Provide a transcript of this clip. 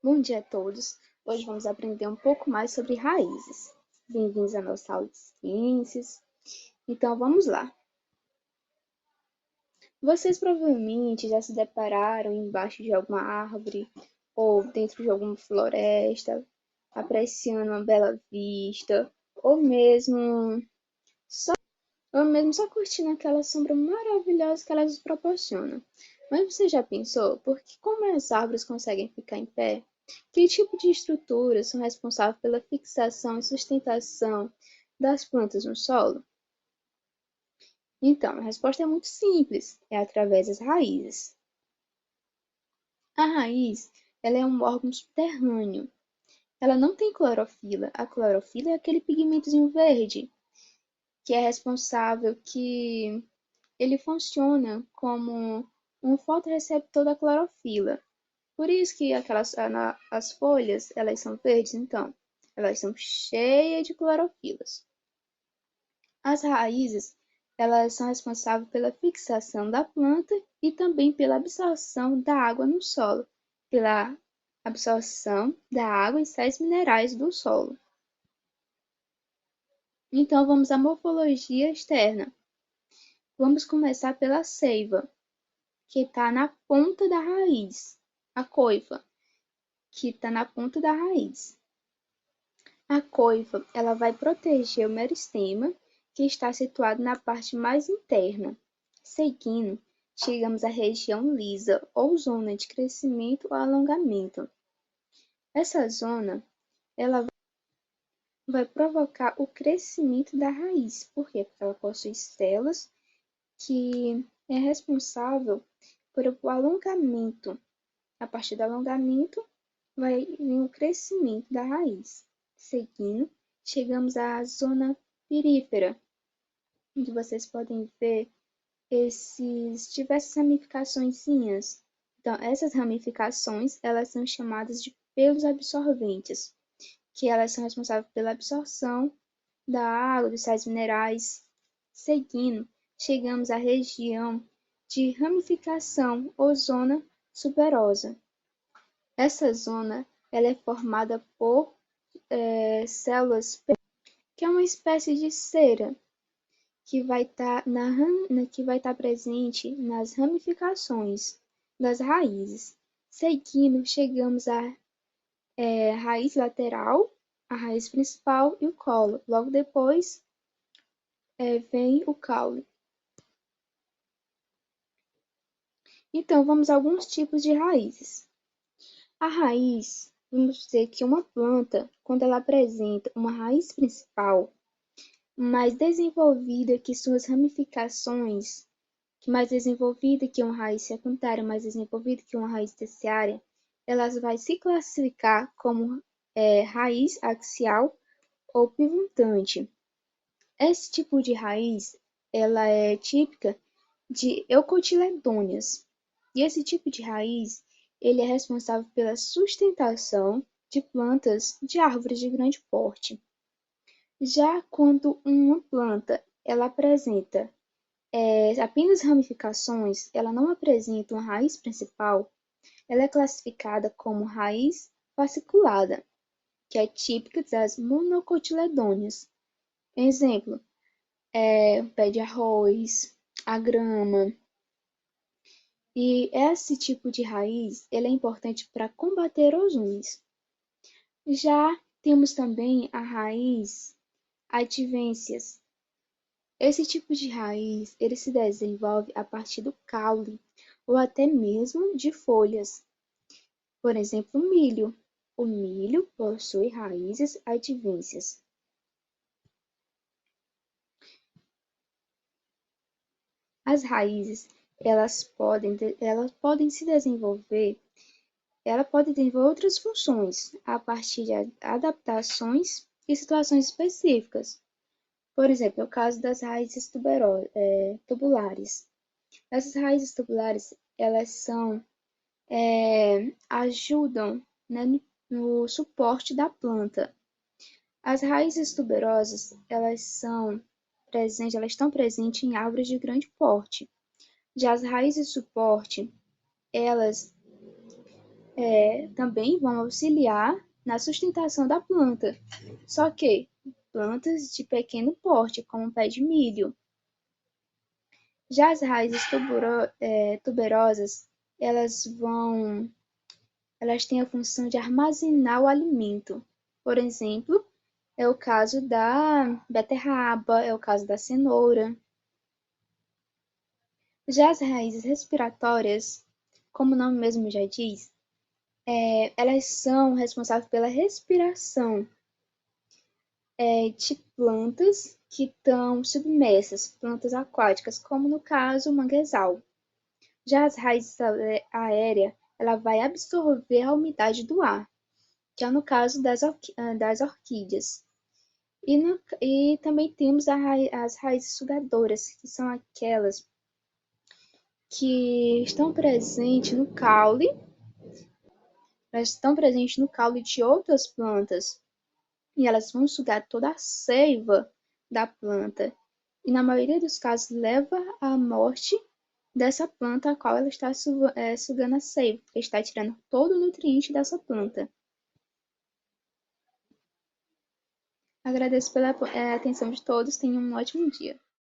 Bom dia a todos! Hoje vamos aprender um pouco mais sobre raízes. Bem-vindos à nossa aula de ciências. Então, vamos lá. Vocês provavelmente já se depararam embaixo de alguma árvore ou dentro de alguma floresta, apreciando uma bela vista, ou mesmo só curtindo aquela sombra maravilhosa que elas nos proporcionam. Mas você já pensou por que como as árvores conseguem ficar em pé? Que tipo de estruturas são responsáveis pela fixação e sustentação das plantas no solo? Então, a resposta é muito simples, é através das raízes. A raiz, ela é um órgão subterrâneo. Ela não tem clorofila. A clorofila é aquele pigmentozinho verde que é responsável que ele funciona como um fotorreceptor da clorofila. Por isso que as folhas, elas são verdes, então, elas são cheias de clorofilas. As raízes, elas são responsáveis pela fixação da planta e também pela absorção da água no solo, pela absorção da água e sais minerais do solo. Então, vamos à morfologia externa. Vamos começar pela seiva, que está na ponta da raiz. A coifa, que está na ponta da raiz. A coifa, ela vai proteger o meristema, que está situado na parte mais interna. Seguindo, chegamos à região lisa, ou zona de crescimento ou alongamento. Essa zona, ela vai provocar o crescimento da raiz. Por quê? Porque ela possui células que é responsável pelo alongamento. A partir do alongamento, vai vir o crescimento da raiz. Seguindo, chegamos à zona perífera, onde vocês podem ver esses diversas ramificaçõezinhas. Então, essas ramificações, elas são chamadas de pelos absorventes, que elas são responsáveis pela absorção da água, dos sais minerais. Seguindo, chegamos à região de ramificação ou zona superosa. Essa zona ela é formada por células, que é uma espécie de cera que vai estar presente nas ramificações das raízes. Seguindo, chegamos à raiz lateral, a raiz principal e o colo. Logo depois vem o caule. Então, vamos a alguns tipos de raízes. A raiz, vamos dizer que uma planta, quando ela apresenta uma raiz principal mais desenvolvida que suas ramificações, mais desenvolvida que uma raiz secundária, mais desenvolvida que uma raiz terciária, elas vai se classificar como raiz axial ou pivotante. Esse tipo de raiz, ela é típica de eucotiledôneas. E esse tipo de raiz, ele é responsável pela sustentação de plantas de árvores de grande porte. Já quando uma planta ela apresenta apenas ramificações, ela não apresenta uma raiz principal, ela é classificada como raiz fasciculada, que é típica das monocotiledôneas. Exemplo, o pé de arroz, a grama. E esse tipo de raiz ele é importante para combater erosões. Já temos também a raiz advências. Esse tipo de raiz ele se desenvolve a partir do caule ou até mesmo de folhas. Por exemplo, o milho. O milho possui raízes advências. As raízes elas podem se desenvolver, ela pode desenvolver outras funções a partir de adaptações e situações específicas. Por exemplo, o caso das raízes tubulares. Essas raízes tubulares, elas ajudam, né, no suporte da planta. As raízes tuberosas, elas estão presentes em árvores de grande porte. Já as raízes de suporte, elas também vão auxiliar na sustentação da planta. Só que plantas de pequeno porte, como o pé de milho. Já as raízes tuberosas, elas têm a função de armazenar o alimento. Por exemplo, é o caso da beterraba, é o caso da cenoura. Já as raízes respiratórias, como o nome mesmo já diz, elas são responsáveis pela respiração de plantas que estão submersas, plantas aquáticas, como no caso o manguezal. Já as raízes aéreas, ela vai absorver a umidade do ar, que é no caso das orquídeas. E também temos as raízes sugadoras, que são aquelas que estão presentes no caule, elas estão presentes no caule de outras plantas, e elas vão sugar toda a seiva da planta. E na maioria dos casos leva à morte dessa planta a qual ela está sugando a seiva, porque está tirando todo o nutriente dessa planta. Agradeço pela atenção de todos, tenham um ótimo dia.